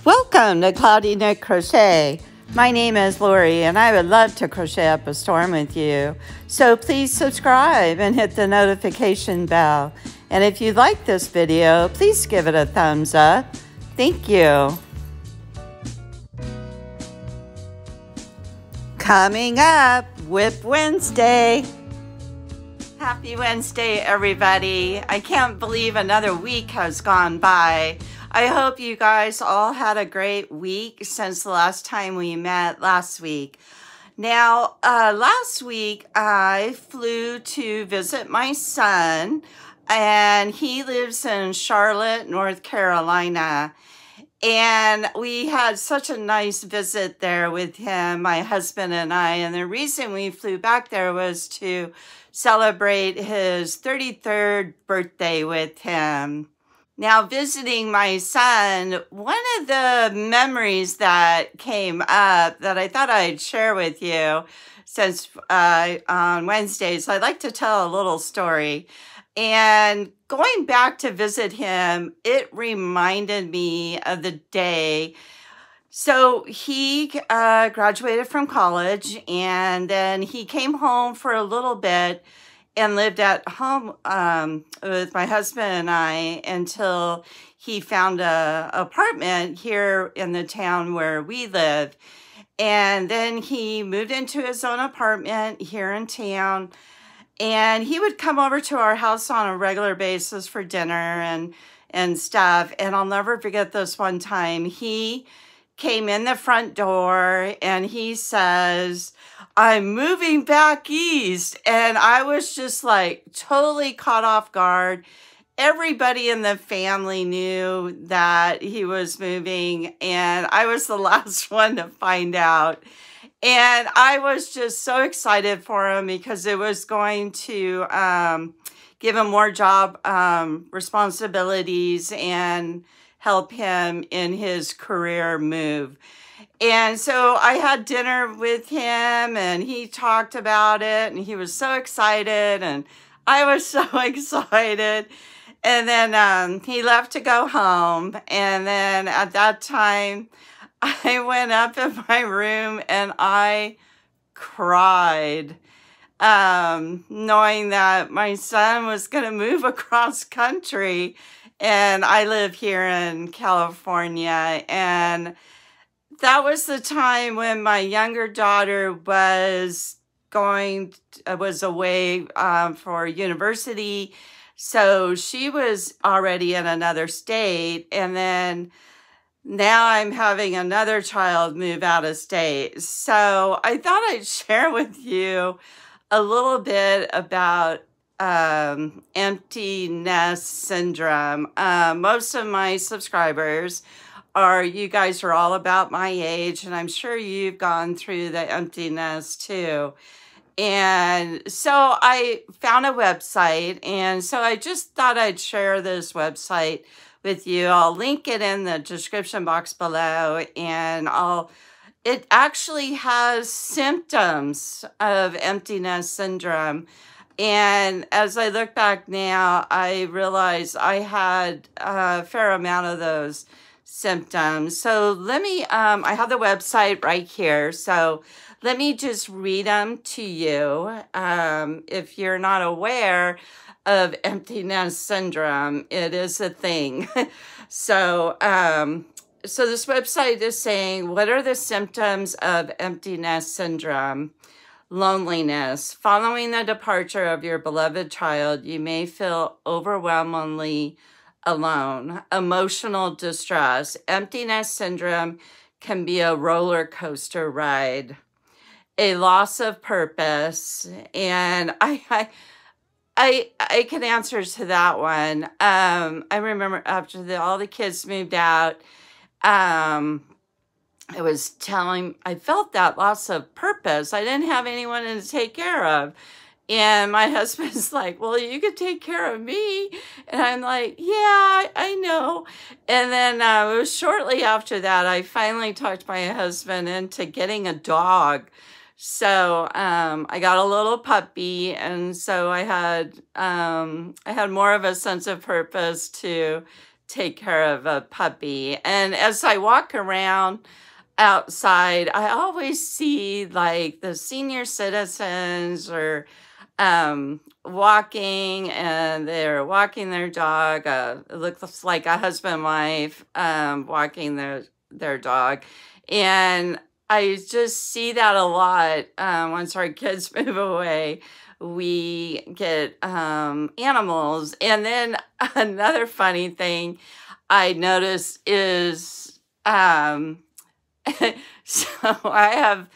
Welcome to Cloudy Knit Crochet. My name is Lori and I would love to crochet up a storm with you. So please subscribe and hit the notification bell. And if you like this video, please give it a thumbs up. Thank you. Coming up, WIP Wednesday. Happy Wednesday, everybody. I can't believe another week has gone by. I hope you guys all had a great week since the last time we met last week. Now, last week I flew to visit my son, and he lives in Charlotte, North Carolina. And we had such a nice visit there with him, my husband and I. And the reason we flew back there was to celebrate his 33rd birthday with him. Now, visiting my son, one of the memories that came up that I thought I'd share with you, since on Wednesdays, I'd like to tell a little story. And going back to visit him, it reminded me of the day. So he graduated from college, and then he came home for a little bit and lived at home with my husband and I until he found an apartment here in the town where we live. And then he moved into his own apartment here in town. And he would come over to our house on a regular basis for dinner and stuff. And I'll never forget this one time. He came in the front door and he says, "I'm moving back east." And I was just like totally caught off guard. Everybody in the family knew that he was moving, and I was the last one to find out. And I was just so excited for him because it was going to give him more job responsibilities and help him in his career move. And so I had dinner with him and he talked about it and he was so excited and I was so excited. And then he left to go home. And then at that time, I went up in my room and I cried, knowing that my son was going to move across country. And I live here in California. And that was the time when my younger daughter was away for university. So she was already in another state. And then now I'm having another child move out of state. So I thought I'd share with you a little bit about empty nest syndrome. Most of my subscribers you guys are all about my age, and I'm sure you've gone through the empty nest too. And so I found a website, and so I just thought I'd share this website with you. I'll link it in the description box below, and it actually has symptoms of empty nest syndrome. And as I look back now, I realize I had a fair amount of those symptoms. So let me, I have the website right here. So let me just read them to you. If you're not aware of empty nest syndrome, it is a thing. So this website is saying, what are the symptoms of empty nest syndrome? Loneliness. Following the departure of your beloved child, you may feel overwhelmingly alone. Emotional distress. Empty nest syndrome can be a roller coaster ride. A loss of purpose. And I can answer to that one. I remember after all the kids moved out, I felt that loss of purpose. I didn't have anyone to take care of. And my husband's like, "Well, you could take care of me." And I'm like, "Yeah, I know." And then it was shortly after that, I finally talked my husband into getting a dog. So I got a little puppy, and so I had more of a sense of purpose to take care of a puppy. And as I walk around outside, I always see like the senior citizens or walking, and they're walking their dog. It looks like a husband and wife walking their dog. And I just see that a lot. Once our kids move away, we get animals. And then another funny thing I notice is, so I have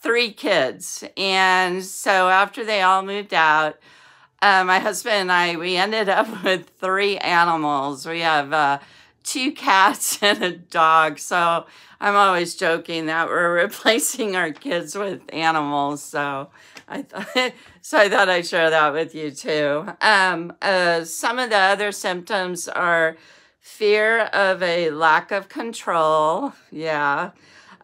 3 kids. And so after they all moved out, my husband and I, we ended up with 3 animals. We have 2 cats and a dog. So I'm always joking that we're replacing our kids with animals. So I thought I'd share that with you too. Some of the other symptoms are fear of a lack of control. Yeah.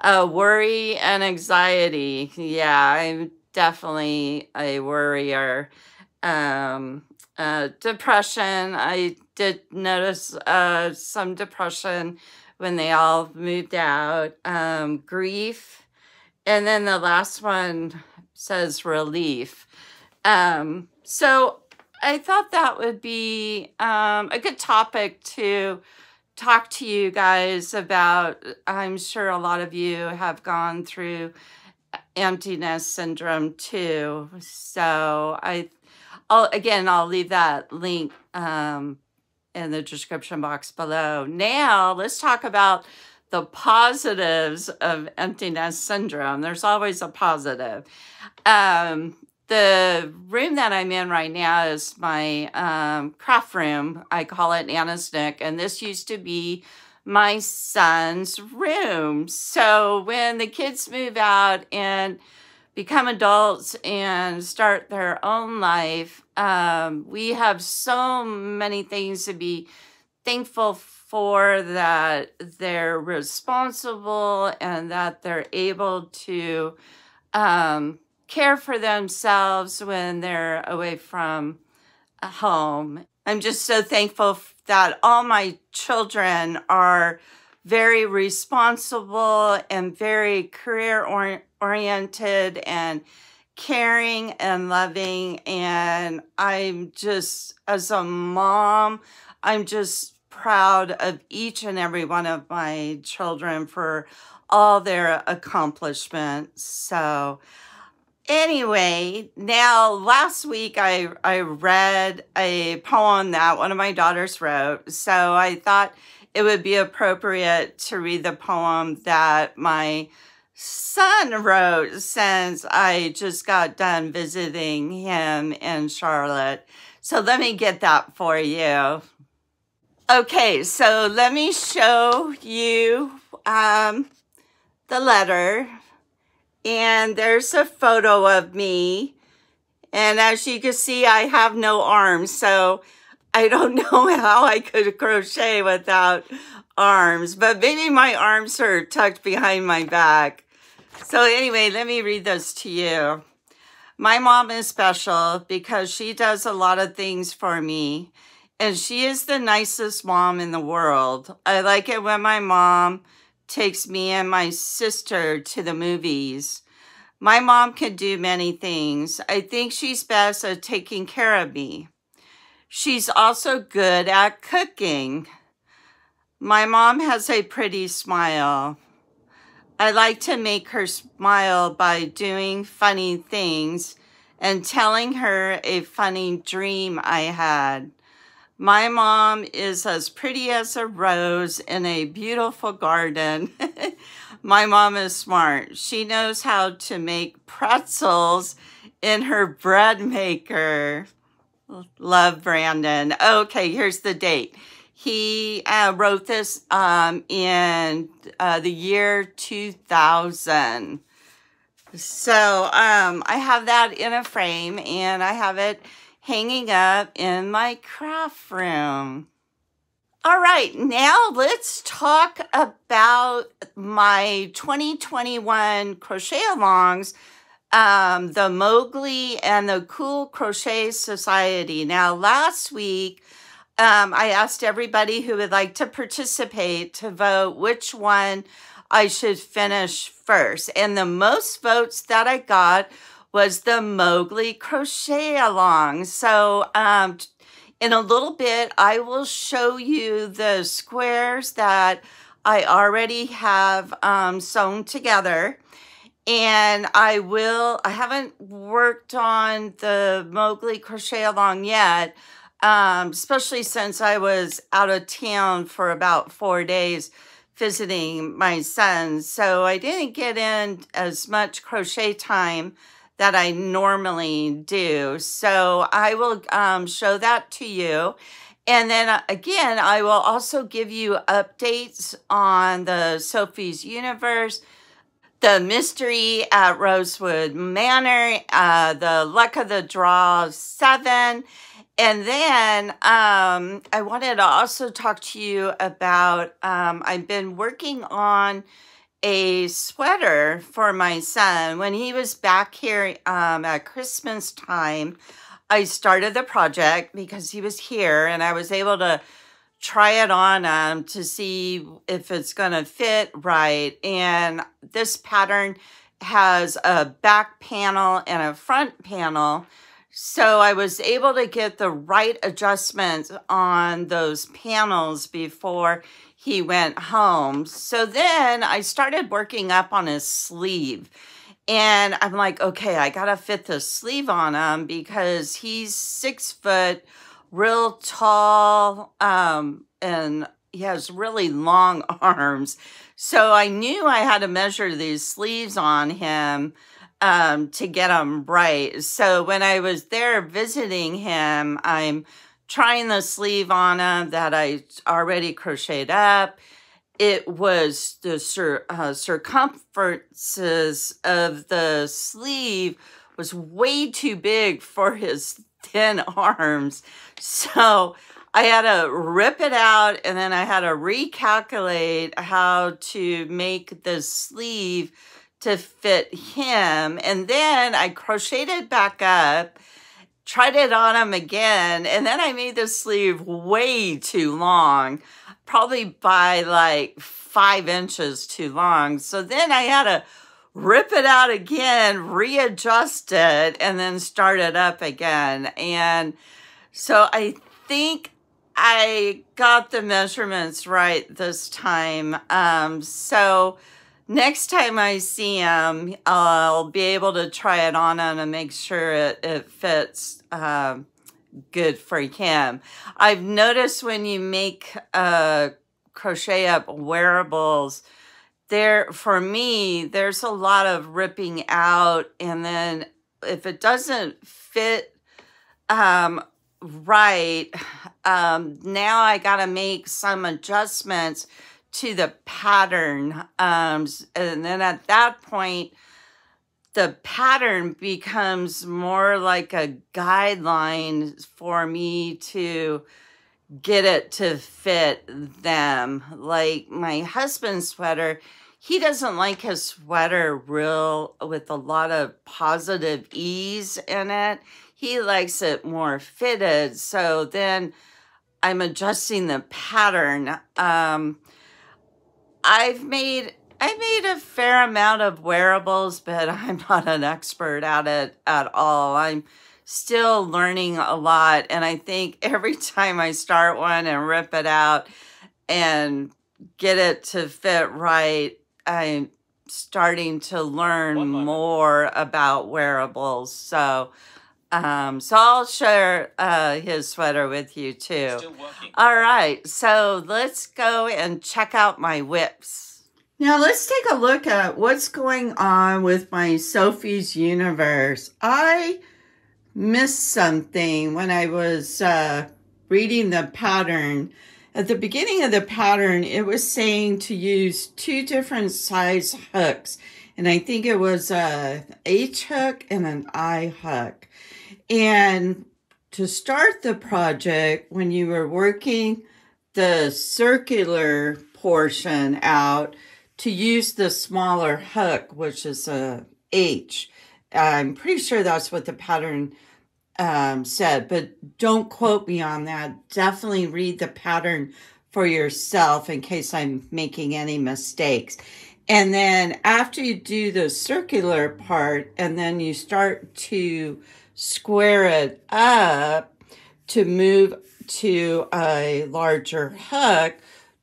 Worry and anxiety. Yeah, I'm definitely a worrier. Depression. I did notice some depression when they all moved out. Grief. And then the last one says relief. So I thought that would be a good topic to talk to you guys about. I'm sure a lot of you have gone through emptiness syndrome too. So I'll leave that link in the description box below. Now let's talk about the positives of emptiness syndrome. There's always a positive. The room that I'm in right now is my craft room. I call it Anna's Nook, and this used to be my son's room. So when the kids move out and become adults and start their own life, we have so many things to be thankful for, that they're responsible and that they're able to care for themselves when they're away from home. I'm just so thankful that all my children are very responsible and very career-oriented and caring and loving. And I'm just, as a mom, I'm just proud of each and every one of my children for all their accomplishments. So anyway, now last week I read a poem that one of my daughters wrote. So I thought it would be appropriate to read the poem that my son wrote, since I just got done visiting him in Charlotte. So let me get that for you. Okay, so let me show you the letter. And there's a photo of me. And as you can see, I have no arms. So I don't know how I could crochet without arms. But maybe my arms are tucked behind my back. So anyway, let me read this to you. My mom is special because she does a lot of things for me. And she is the nicest mom in the world. I like it when my mom takes me and my sister to the movies. My mom can do many things. I think she's best at taking care of me. She's also good at cooking. My mom has a pretty smile. I like to make her smile by doing funny things and telling her a funny dream I had. My mom is as pretty as a rose in a beautiful garden. My mom is smart. She knows how to make pretzels in her bread maker. Love, Brandon. Okay, here's the date. He wrote this in the year 2000. So I have that in a frame, and I have it hanging up in my craft room. All right, now let's talk about my 2021 crochet alongs, the Mowgli and the Cool Crochet Society. Now, last week, I asked everybody who would like to participate to vote which one I should finish first. And the most votes that I got was the Mowgli crochet along. So in a little bit, I will show you the squares that I already have sewn together. And I haven't worked on the Mowgli crochet along yet, especially since I was out of town for about 4 days visiting my son. So I didn't get in as much crochet time that I normally do. So I will show that to you. And then again, I will also give you updates on the Sophie's Universe, the mystery at Rosewood Manor, the Luck of the Draw 7. And then I wanted to also talk to you about, I've been working on a sweater for my son. When he was back here at Christmas time, I started the project because he was here, and I was able to try it on to see if it's going to fit right. And this pattern has a back panel and a front panel. So I was able to get the right adjustments on those panels before he went home. So then I started working up on his sleeve. And I'm like, okay, I got to fit the sleeve on him because he's 6 foot, real tall, and he has really long arms. So I knew I had to measure these sleeves on him to get them right. So when I was there visiting him, I'm trying the sleeve on him that I already crocheted up. It was the circumferences of the sleeve was way too big for his thin arms. So I had to rip it out, and then I had to recalculate how to make the sleeve to fit him. And then I crocheted back up, tried it on him again, and then I made the sleeve way too long, probably by like 5 inches too long. So then I had to rip it out again, readjust it, and then start it up again. And so I think I got the measurements right this time. So next time I see him, I'll be able to try it on him and make sure it fits good for him. I've noticed when you make crochet up wearables, for me, there's a lot of ripping out, and then if it doesn't fit right, now I gotta make some adjustments to the pattern, and then at that point the pattern becomes more like a guideline for me to get it to fit them. Like my husband's sweater, he doesn't like his sweater real with a lot of positive ease in it. He likes it more fitted. So then I'm adjusting the pattern. I made a fair amount of wearables, but I'm not an expert at it at all. I'm still learning a lot, and I think every time I start one and rip it out and get it to fit right, I'm starting to learn more about wearables. So I'll share his sweater with you too. Still working. All right, so let's go and check out my WIPs. Now let's take a look at what's going on with my Sophie's Universe. I missed something when I was reading the pattern. At the beginning of the pattern, it was saying to use 2 different size hooks. And I think it was a H hook and an I hook. And to start the project, when you were working the circular portion out, to use the smaller hook, which is a H. I'm pretty sure that's what the pattern said, but don't quote me on that. Definitely read the pattern for yourself in case I'm making any mistakes. And then after you do the circular part, and then you start to square it up to move to a larger hook,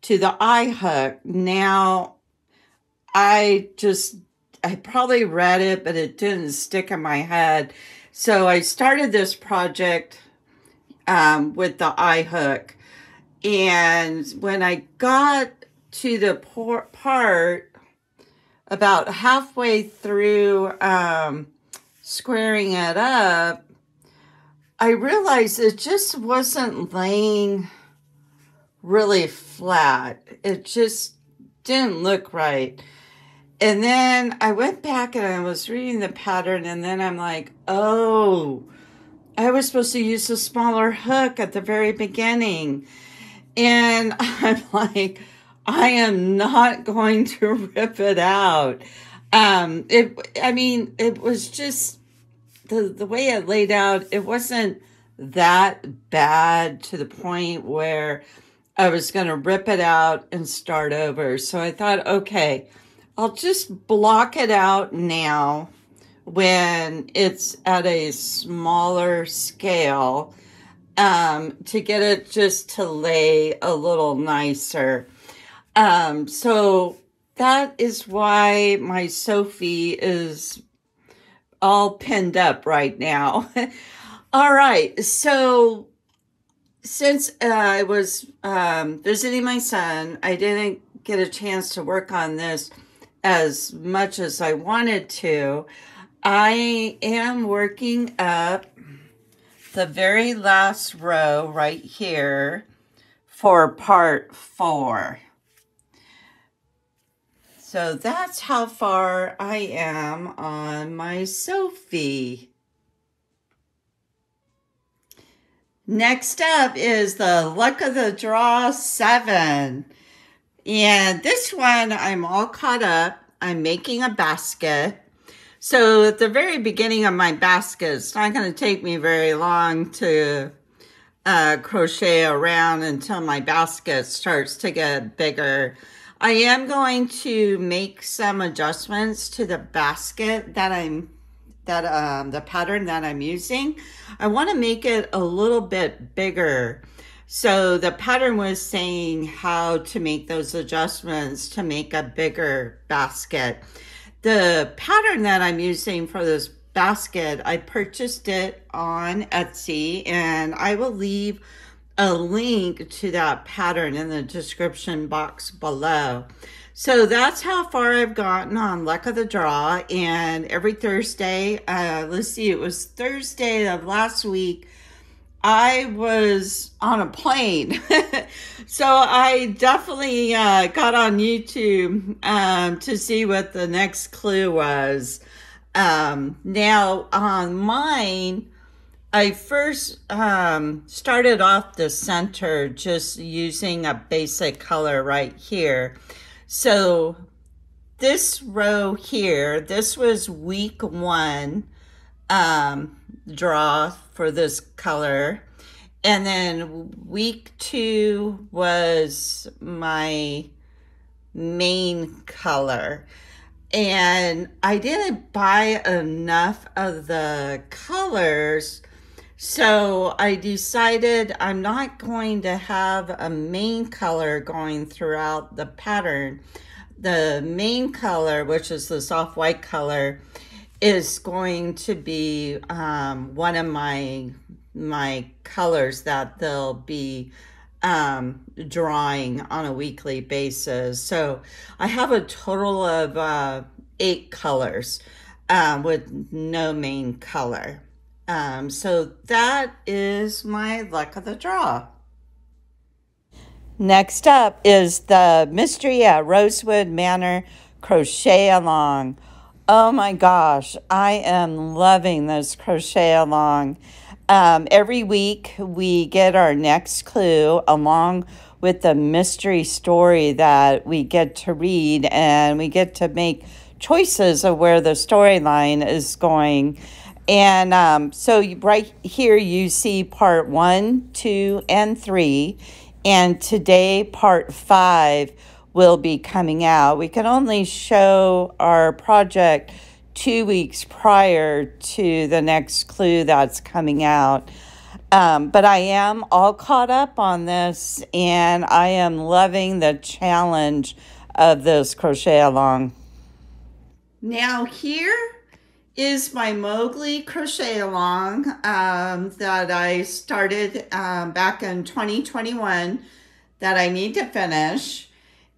to the eye hook. Now, I probably read it, but it didn't stick in my head. So I started this project with the eye hook. And when I got to the part about halfway through squaring it up, I realized it just wasn't laying really flat. It just didn't look right. And then I went back and I was reading the pattern, and then I'm like, oh, I was supposed to use a smaller hook at the very beginning. And I'm like, I am not going to rip it out. It was just the way it laid out. It wasn't that bad to the point where I was going to rip it out and start over. So I thought, okay, I'll just block it out now when it's at a smaller scale to get it just to lay a little nicer. So that is why my Sophie is all pinned up right now. All right, so since I was visiting my son, I didn't get a chance to work on this as much as I wanted to. I am working up the very last row right here for part 4. So that's how far I am on my Sophie. Next up is the Luck of the Draw 7. And this one, I'm all caught up. I'm making a basket. So at the very beginning of my basket, it's not going to take me very long to crochet around until my basket starts to get bigger. I am going to make some adjustments to the basket the pattern that I'm using. I want to make it a little bit bigger. So the pattern was saying how to make those adjustments to make a bigger basket. The pattern that I'm using for this basket, I purchased it on Etsy, and I will leave a link to that pattern in the description box below. So that's how far I've gotten on Luck of the Draw. And every Thursday, let's see, it was Thursday of last week, I was on a plane. So I definitely got on YouTube to see what the next clue was. Now on mine, I first started off the center just using a basic color right here. So this row here, this was week 1 draw for this color. And then week 2 was my main color. And I didn't buy enough of the colors, so I decided I'm not going to have a main color going throughout the pattern. The main color, which is the soft white color, is going to be one of my colors that they'll be drawing on a weekly basis. So I have a total of 8 colors with no main color. So that is my Luck of the Draw. Next up is the Mystery at Rosewood Manor Crochet Along. Oh my gosh, I am loving this crochet along. Every week we get our next clue along with the mystery story that we get to read, and we get to make choices of where the storyline is going. And so right here you see part 1, 2, and 3. And today part 5 will be coming out. We can only show our project 2 weeks prior to the next clue that's coming out. But I am all caught up on this, and I am loving the challenge of this crochet along. Now here is my Mowgli crochet along that I started back in 2021 that I need to finish.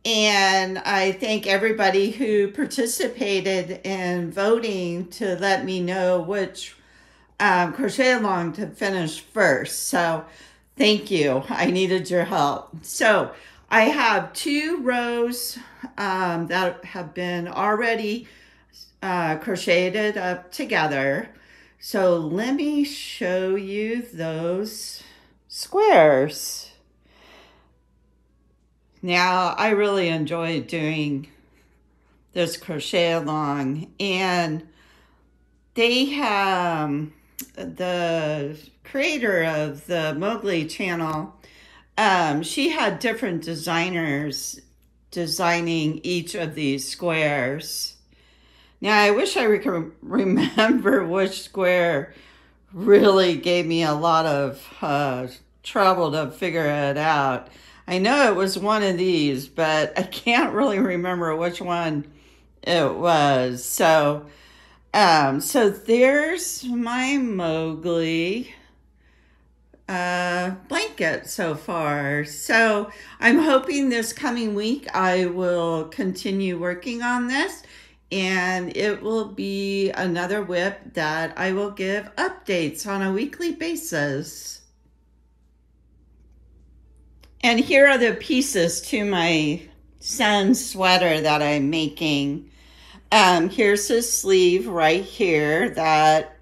And I thank everybody who participated in voting to let me know which crochet along to finish first. So thank you. I needed your help. So I have 2 rows that have been already crocheted up together. So let me show you those squares. Now I really enjoy doing this crochet along, and they have the creator of the Mowgli channel. She had different designers designing each of these squares. Now, I wish I could remember which square really gave me a lot of trouble to figure it out. I know it was one of these, but I can't really remember which one it was. So there's my Mowgli blanket so far. So I'm hoping this coming week I will continue working on this, and it will be another WIP that I will give updates on a weekly basis. And here are the pieces to my son's sweater that I'm making. Here's his sleeve right here that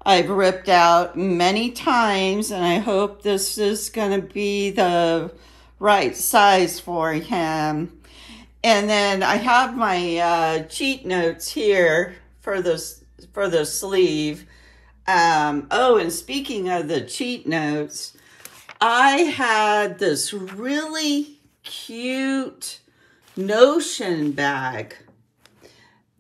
I've ripped out many times, and I hope this is going to be the right size for him. And then I have my cheat notes here for the sleeve. Oh, and speaking of the cheat notes, I had this really cute Notion bag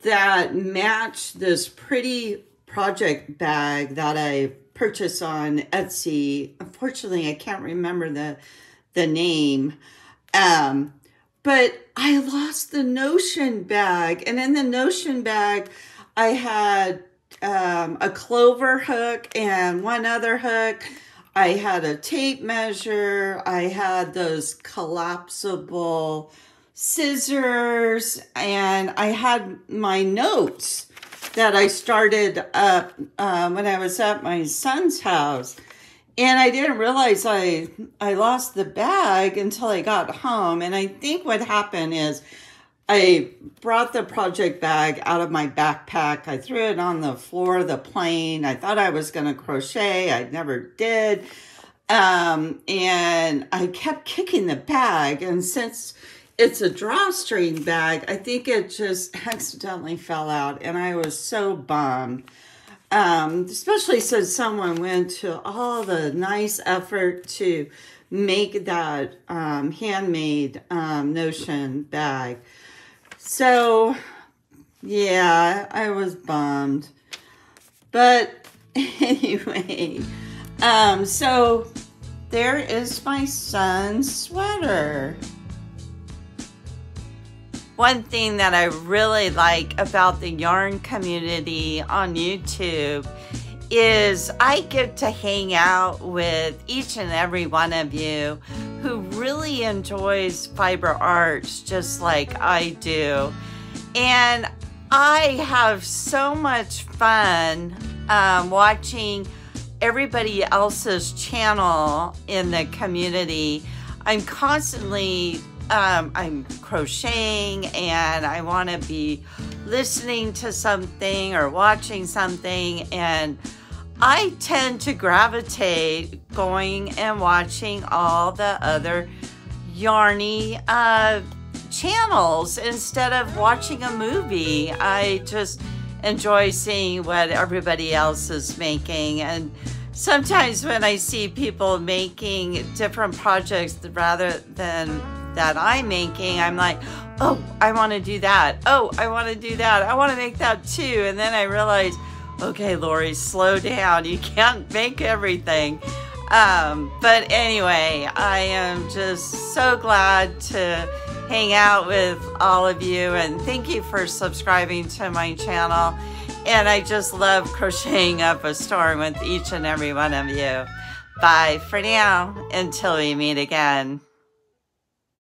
that matched this pretty project bag that I purchased on Etsy. Unfortunately, I can't remember the name. But I lost the Notion bag. And in the Notion bag, I had a clover hook and one other hook. I had a tape measure. I had those collapsible scissors. And I had my notes that I started up when I was at my son's house. And I didn't realize I lost the bag until I got home. And I think what happened is I brought the project bag out of my backpack. I threw it on the floor of the plane. I thought I was going to crochet. I never did. And I kept kicking the bag. And since it's a drawstring bag, I think it just accidentally fell out. And I was so bummed. Especially since someone went to all the nice effort to make that handmade Notion bag. So, yeah, I was bummed. But anyway, so there is my son's sweater. One thing that I really like about the yarn community on YouTube is I get to hang out with each and every one of you who really enjoys fiber arts just like I do. And I have so much fun watching everybody else's channel in the community. I'm constantly I'm crocheting, and I want to be listening to something or watching something, and I tend to gravitate going and watching all the other yarny channels instead of watching a movie. I just enjoy seeing what everybody else is making. And sometimes when I see people making different projects rather than that I'm making, I'm like, oh, I want to do that. Oh, I want to do that. I want to make that too. And then I realize, okay, Lori, slow down. You can't make everything. But anyway, I am just so glad to hang out with all of you, and thank you for subscribing to my channel. And I just love crocheting up a storm with each and every one of you. Bye for now, until we meet again.